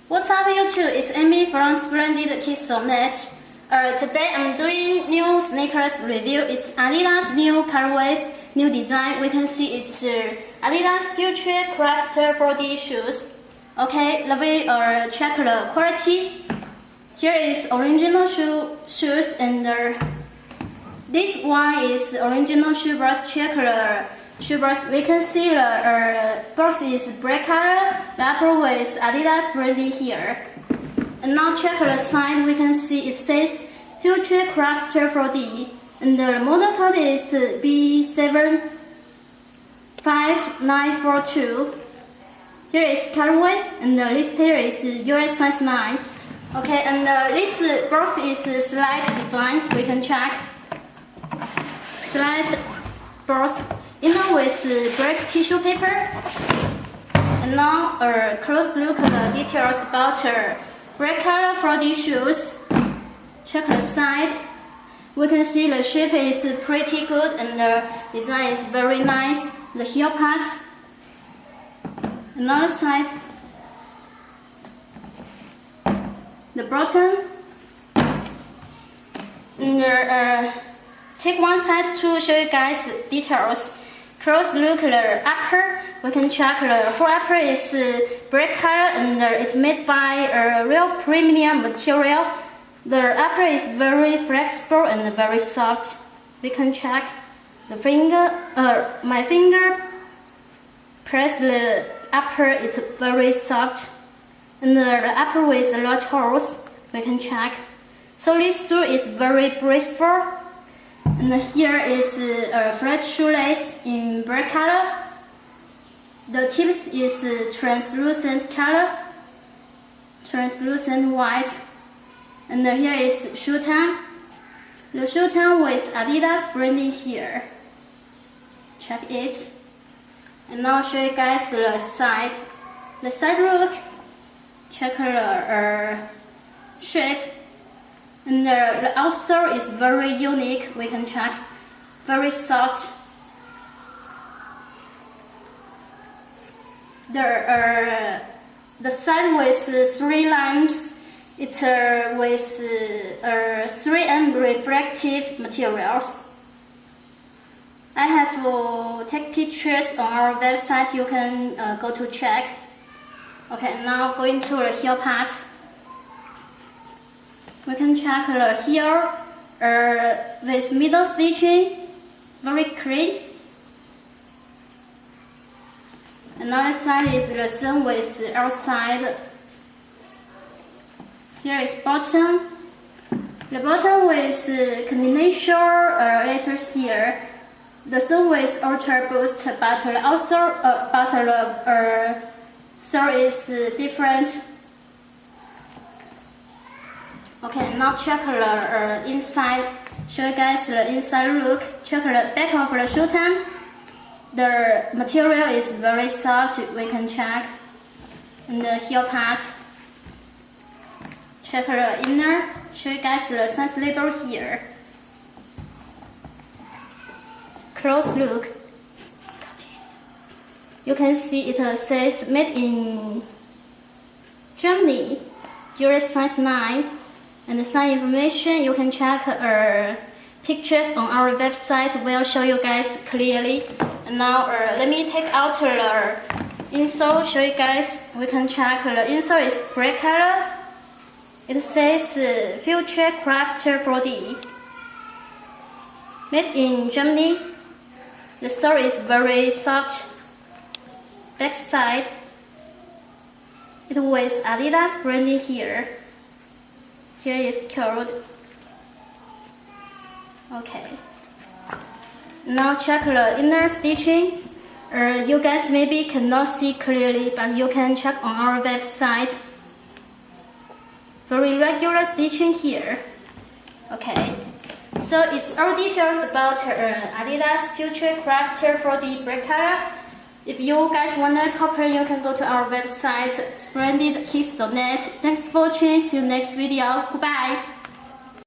What's up YouTube, it's Amy from SplendidKids.net. Today I'm doing new sneakers review. It's Adidas new colorways, new design. We can see it's Adidas Futurecraft 4D shoes. Okay, let me check the quality. Here is original shoes and this one is original shoe brush. Check the shoe brush. We can see the box is black color. The upper way is Adidas branding here. And now check the side. We can see it says Futurecraft 4D. And the model code is B75942. Here is colorway, and this pair is US size 9. Okay, and this box is slide design. We can check. Slide box. Inner with black tissue paper. And now a close look at the details about black color 4D shoes. Check the side. We can see the shape is pretty good and the design is very nice. The heel part. Another side. The bottom. And take one side to show you guys details. Close look at the upper. We can check the whole upper is black color and it's made by a real premium material. The upper is very flexible and very soft. We can check the finger. My finger press the upper. It's very soft, and the upper with a lot of holes. We can check. So this shoe is very breathable. And here is a flat shoelace in black color. The tips is translucent color, translucent white. And here is shoe tongue. The shoe tongue with Adidas branding here. Check it. And now show you guys the side. The side look. Check the shape. And the outsole is very unique. We can check. Very soft. The side with 3 lines. It's with 3M reflective materials. I have take pictures on our website. You can go to check. Okay, now going to the heel part. We can check the heel with middle stitching, very clean. Another side is the same with the outside. Here is bottom. The bottom with combination letters here. The same with Ultra Boost, but the outsole, sole is different. Okay, now check the inside. Show you guys the inside look. Check the back of the shoe tongue. The material is very soft. We can check. And the heel part. Check the inner. Show you guys the size label here. Close look. You can see it says made in Germany. US size 9. And some information you can check pictures on our website. We'll show you guys clearly. And now let me take out the insole. Show you guys. We can check the insole is black color. It says Futurecraft 4D. Made in Germany. The sole is very soft. Back side. It with Adidas branding here. Here is code. Okay. Now check the inner stitching. You guys maybe cannot see clearly, but you can check on our website. Very regular stitching here. Okay. So it's all details about Adidas Futurecraft 4D black color. If you guys want a copy, you can go to our website, SplendidKids.net. Thanks for watching. See you next video. Goodbye.